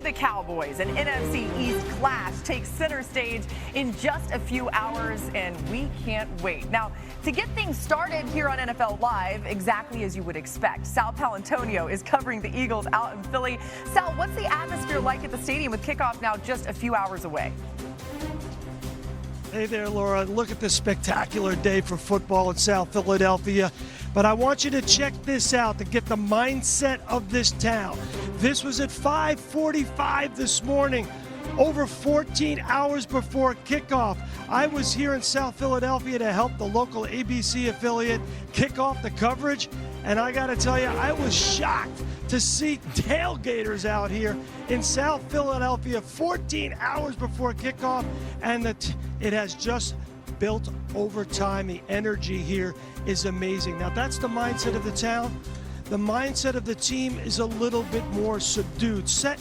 The Cowboys, an NFC East clash, takes center stage in just a few hours, and we can't wait. Now, to get things started here on NFL Live, exactly as you would expect, Sal Paolantonio is covering the Eagles out in Philly. Sal, what's the atmosphere like at the stadium with kickoff now just a few hours away? Hey there, Laura. Look at this spectacular day for football in South Philadelphia. But I want you to check this out to get the mindset of this town. This was at 5:45 this morning, over 14 hours before kickoff. I was here in South Philadelphia to help the local ABC affiliate kick off the coverage. And I got to tell you, I was shocked to see tailgaters out here in South Philadelphia 14 hours before kickoff. And it has just built over time. The energy here is amazing. Now, that's the mindset of the town. The mindset of the team is a little bit more subdued, set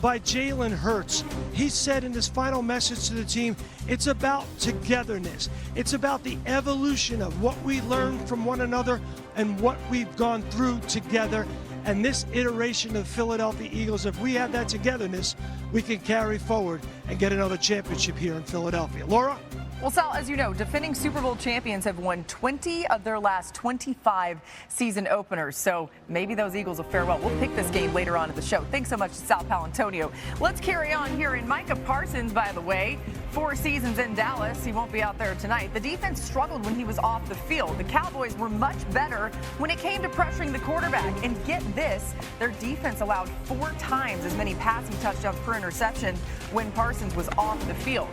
by Jalen Hurts. He said in his final message to the team, it's about togetherness. It's about the evolution of what we learn from one another and what we've gone through together. And this iteration of Philadelphia Eagles, if we have that togetherness, we can carry forward and get another championship here in Philadelphia. Laura? Well, Sal, as you know, defending Super Bowl champions have won 20 of their last 25 season openers. So maybe those Eagles will fare well. We'll pick this game later on in the show. Thanks so much to Sal Paolantonio. Let's carry on here. In Micah Parsons, by the way, 4 seasons in Dallas. He won't be out there tonight. The defense struggled when he was off the field. The Cowboys were much better when it came to pressuring the quarterback. And get this, their defense allowed 4 times as many passing touchdowns per interception when Parsons was off the field.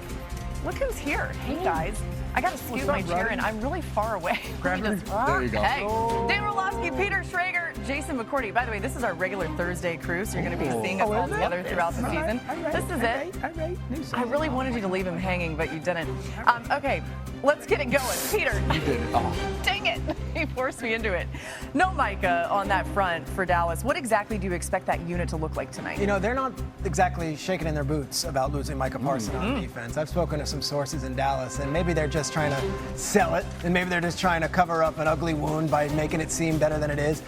Look who's here. Hey, guys. I got to scoot my chair in. I'm really far away. There you go. Hey. Dan Orlovsky, Peter Schrager, Jason McCourty. By the way, this is our regular Thursday crew, so you're going to be seeing us all together throughout the season. This is it. I really wanted you to leave him hanging, but you didn't. Okay, let's get it going. Peter. You did it. Oh. Dang it. He forced me into it. No Micah on that front for Dallas. What exactly do you expect that unit to look like tonight? You know, they're not exactly shaking in their boots about losing Micah Parsons on defense. I've spoken to some sources in Dallas, and maybe they're just trying to sell it, and maybe they're just trying to cover up an ugly wound by making it seem better than it is.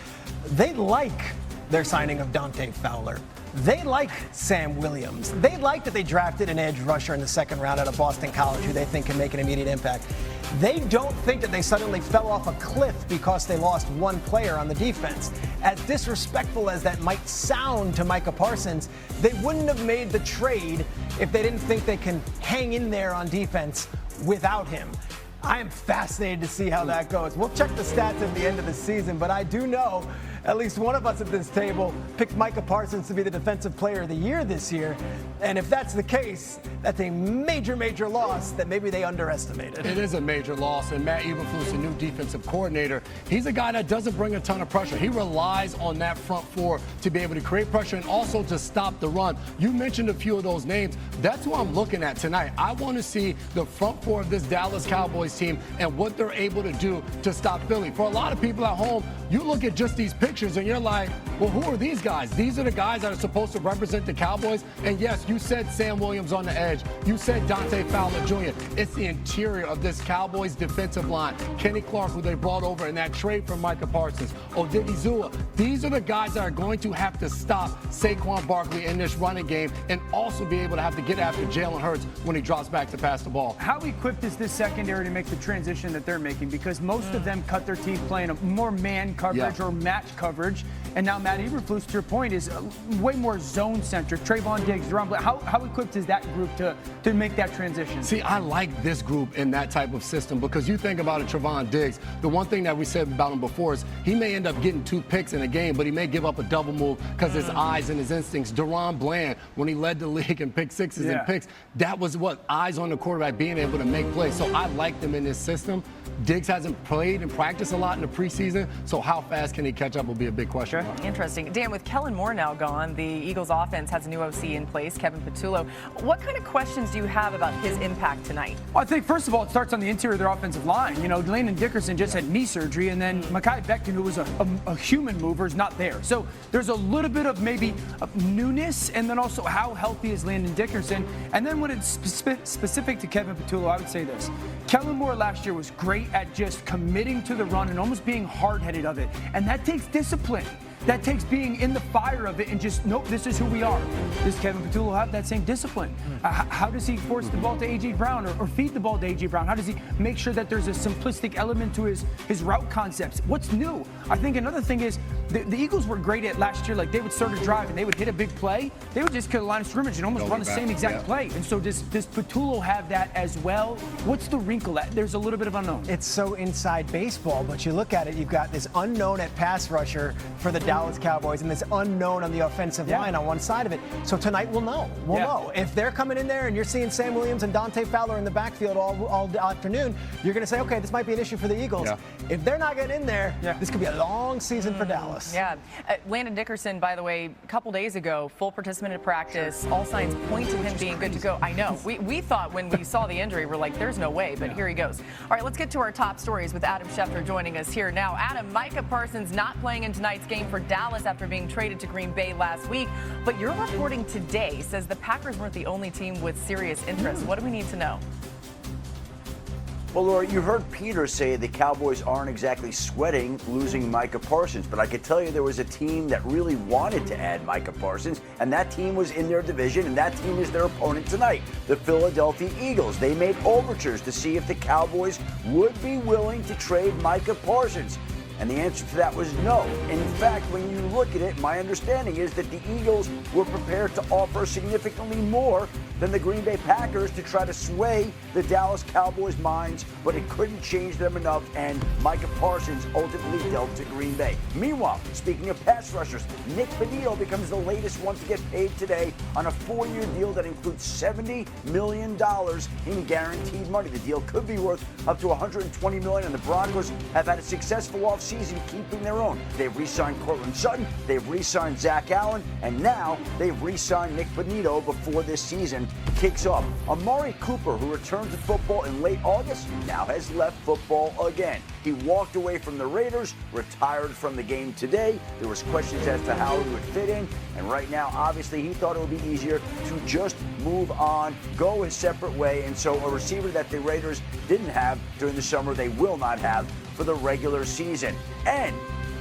They like their signing of Dante Fowler. They like Sam Williams. They like that they drafted an edge rusher in the 2nd round out of Boston College who they think can make an immediate impact. They don't think that they suddenly fell off a cliff because they lost one player on the defense. As disrespectful as that might sound to Micah Parsons, they wouldn't have made the trade if they didn't think they can hang in there on defense without him. I am fascinated to see how that goes. We'll check the stats at the end of the season, but I do know at least one of us at this table picked Micah Parsons to be the Defensive Player of the Year this year. And if that's the case, that's a major, major loss that maybe they underestimated. It is a major loss, and Matt Eberflus, the new defensive coordinator, he's a guy that doesn't bring a ton of pressure. He relies on that front four to be able to create pressure and also to stop the run. You mentioned a few of those names. That's who I'm looking at tonight. I want to see the front four of this Dallas Cowboys team and what they're able to do to stop Philly. For a lot of people at home, you look at just these pictures and you're like, well, who are these guys? These are the guys that are supposed to represent the Cowboys. And yes, you said Sam Williams on the edge. You said Dante Fowler Jr. It's the interior of this Cowboys defensive line. Kenny Clark, who they brought over in that trade from Micah Parsons. Odigizua. These are the guys that are going to have to stop Saquon Barkley in this running game and also be able to have to get after Jalen Hurts when he drops back to pass the ball. How equipped is this secondary to make the transition that they're making? Because most of them cut their teeth playing a more man coverage or match coverage. And now Matt Eberflus, to your point, is way more zone-centric. Trayvon Diggs, Deron Bland. How equipped is that group to make that transition? See, I like this group in that type of system because you think about it, Trayvon Diggs, the one thing that we said about him before is he may end up getting 2 picks in a game, but he may give up a double move because his eyes and his instincts. Deron Bland, when he led the league in pick sixes and picks, that was what? Eyes on the quarterback, being able to make plays. So I like them in this system. Diggs hasn't played and practiced a lot in the preseason, so how fast can he catch up will be a big question mark. Interesting. Dan, with Kellen Moore now gone, the Eagles offense has a new OC in place, Kevin Patullo. What kind of questions do you have about his impact tonight? Well, I think, first of all, it starts on the interior of their offensive line. You know, Landon Dickerson just had knee surgery, and then Mekhi Becton, who was a human mover, is not there. So there's a little bit of maybe newness, and then also how healthy is Landon Dickerson. And then when it's specific to Kevin Patullo, I would say this. Kellen Moore last year was great at just committing to the run and almost being hard-headed of it. And that takes discipline. that takes being in the fire of it and just, nope, this is who we are. Does Kevin Patullo have that same discipline? How does he force the ball to A.J. Brown or feed the ball to A.J. Brown? How does he make sure that there's a simplistic element to his route concepts? What's new? I think another thing is the Eagles were great at last year. Like, they would start a drive and they would hit a big play. They would just cut a line of scrimmage and almost run the same exact play. And so does Patullo have that as well? What's the wrinkle? There's a little bit of unknown. It's so inside baseball, but you look at it, you've got this unknown at pass rusher for the Dallas Cowboys and this unknown on the offensive line on one side of it. So tonight we'll know. We'll know. If they're coming in there and you're seeing Sam Williams and Dante Fowler in the backfield all afternoon, you're going to say, okay, this might be an issue for the Eagles. If they're not getting in there, this could be a long season for Dallas. Yeah. Landon Dickerson, by the way, a couple days ago, full participant in practice, all signs point to him being good to go. I know. We thought when we saw the injury, we're like, there's no way, but here he goes. All right, let's get to our top stories with Adam Schefter joining us here now. Adam, Micah Parsons not playing in tonight's game for Dallas after being traded to Green Bay last week, but your reporting today says the Packers weren't the only team with serious interest. What do we need to know? Well, Laura, you heard Peter say the Cowboys aren't exactly sweating losing Micah Parsons, but I could tell you there was a team that really wanted to add Micah Parsons, and that team was in their division, and that team is their opponent tonight, the Philadelphia Eagles. They made overtures to see if the Cowboys would be willing to trade Micah Parsons. And the answer to that was no. In fact, when you look at it, my understanding is that the Eagles were prepared to offer significantly more than the Green Bay Packers to try to sway the Dallas Cowboys' minds, but it couldn't change them enough, and Micah Parsons ultimately dealt to Green Bay. Meanwhile, speaking of pass rushers, Nick Benito becomes the latest one to get paid today on a 4-year deal that includes $70 million in guaranteed money. The deal could be worth up to $120 million, and the Broncos have had a successful offseason keeping their own. They've re-signed Cortland Sutton, they've re-signed Zach Allen, and now they've re-signed Nick Benito before this season kicks off. Amari Cooper, who returned to football in late August, now has left football again. He walked away from the Raiders, retired from the game today. There was questions as to how he would fit in, and right now, obviously, he thought it would be easier to just move on, go a separate way, and so a receiver that the Raiders didn't have during the summer, they will not have for the regular season. And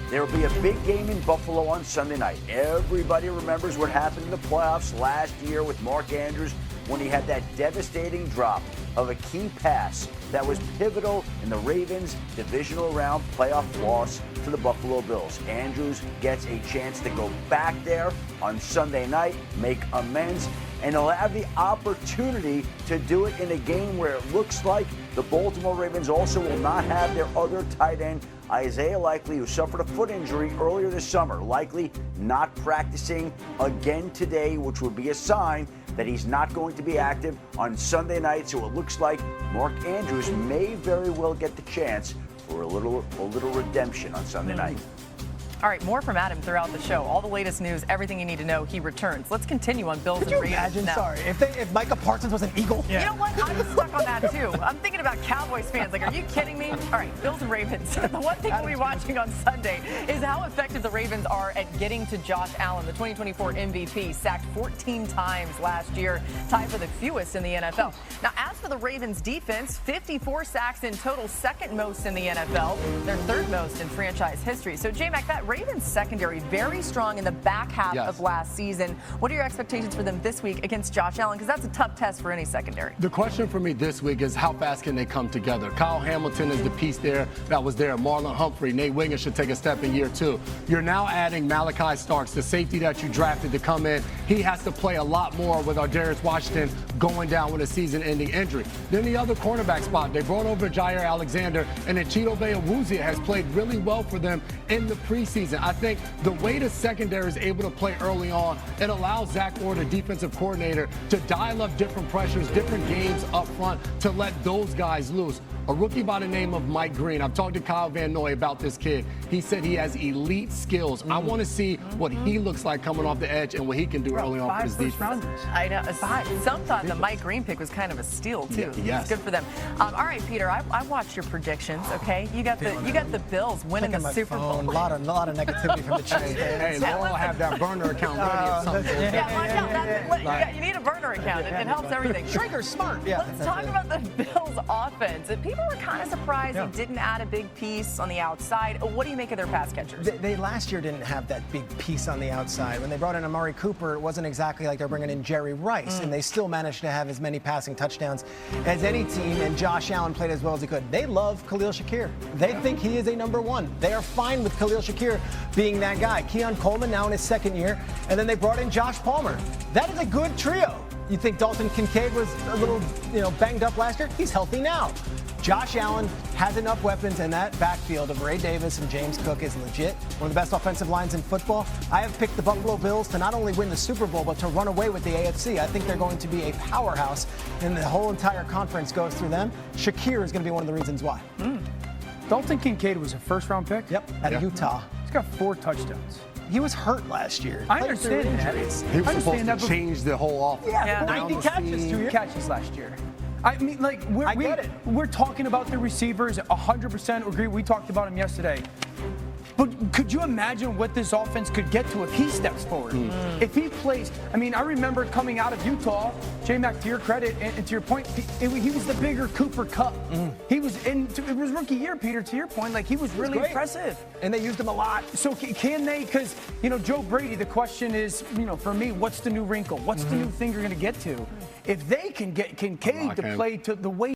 there will be a big game in Buffalo on Sunday night. Everybody remembers what happened in the playoffs last year with Mark Andrews when he had that devastating drop of a key pass that was pivotal in the Ravens' divisional round playoff loss to the Buffalo Bills. Andrews gets a chance to go back there on Sunday night, make amends, and he'll have the opportunity to do it in a game where it looks like the Baltimore Ravens also will not have their other tight end, Isaiah Likely, who suffered a foot injury earlier this summer, likely not practicing again today, which would be a sign that he's not going to be active on Sunday night. So it looks like Mark Andrews may very well get the chance for a little redemption on Sunday night. All right, more from Adam throughout the show. All the latest news, everything you need to know, he returns. Let's continue on Bills and Ravens. Imagine, sorry, if Micah Parsons was an Eagle? You know what? I'm stuck on that too. I'm thinking about Cowboys fans. Like, are you kidding me? All right, Bills and Ravens. The one thing we'll be watching on Sunday is how effective the Ravens are at getting to Josh Allen, the 2024 MVP, sacked 14 times last year, tied for the fewest in the NFL. Now, as for the Ravens defense, 54 sacks in total, second most in the NFL, their third most in franchise history. So, J-Mac, that Ravens secondary very strong in the back half of last season. What are your expectations for them this week against Josh Allen? Because that's a tough test for any secondary. The question for me this week is how fast can they come together? Kyle Hamilton is the piece there that was there. Marlon Humphrey, Nate Wiggins should take a step in year 2. You're now adding Malachi Starks, the safety that you drafted to come in. He has to play a lot more with Darius Washington going down with a season-ending injury. Then the other cornerback spot, they brought over Jair Alexander, and then Chidobe Awuzie has played really well for them in the preseason. I think the way the secondary is able to play early on, it allows Zach Orr, the defensive coordinator, to dial up different pressures, different games up front to let those guys loose. A rookie by the name of Mike Green. I've talked to Kyle Van Noy about this kid. He said he has elite skills. I want to see what he looks like coming off the edge and what he can do early on for his defense. I know. Some thought the Mike Green pick was kind of a steal too. Yes. It's good for them. All right, Peter. I watched your predictions. Okay, you got the Bills winning the Super Bowl. A lot of negativity from the chat. Hey, Laura will have that burner account ready or something. Yeah, watch out. You need a burner Twitter account. It helps everything. Schrager's smart. Yeah. Let's talk about the Bills' offense. People were kind of surprised they didn't add a big piece on the outside. What do you make of their pass catchers? They last year didn't have that big piece on the outside. When they brought in Amari Cooper, it wasn't exactly like they're bringing in Jerry Rice, and they still managed to have as many passing touchdowns as any team, and Josh Allen played as well as he could. They love Khalil Shakir. They think he is a number one. They are fine with Khalil Shakir being that guy. Keon Coleman now in his second year, and then they brought in Josh Palmer. That is a good trio. You think Dalton Kincaid was a little, banged up last year? He's healthy now. Josh Allen has enough weapons, and that backfield of Ray Davis and James Cook is legit. One of the best offensive lines in football. I have picked the Buffalo Bills to not only win the Super Bowl, but to run away with the AFC. I think they're going to be a powerhouse, and the whole entire conference goes through them. Shakir is going to be one of the reasons why. Dalton Kincaid was a first-round pick? Yep, out of Utah. He's got 4 touchdowns. He was hurt last year. I understand that. He was supposed to change the whole offense. Yeah, 90 catches, 2 catches last year. I mean, like, we're talking about the receivers, 100% agree. We talked about him yesterday. But could you imagine what this offense could get to if he steps forward? If he plays, I mean, I remember coming out of Utah, J-Mac, to your credit, and to your point, he was the bigger Cooper Kupp. He was it was rookie year, Peter, to your point, like he was really impressive. And they used him a lot. So can they, because, Joe Brady, the question is, for me, what's the new wrinkle? What's the new thing you're going to get to? If they can get Kincaid to play to the way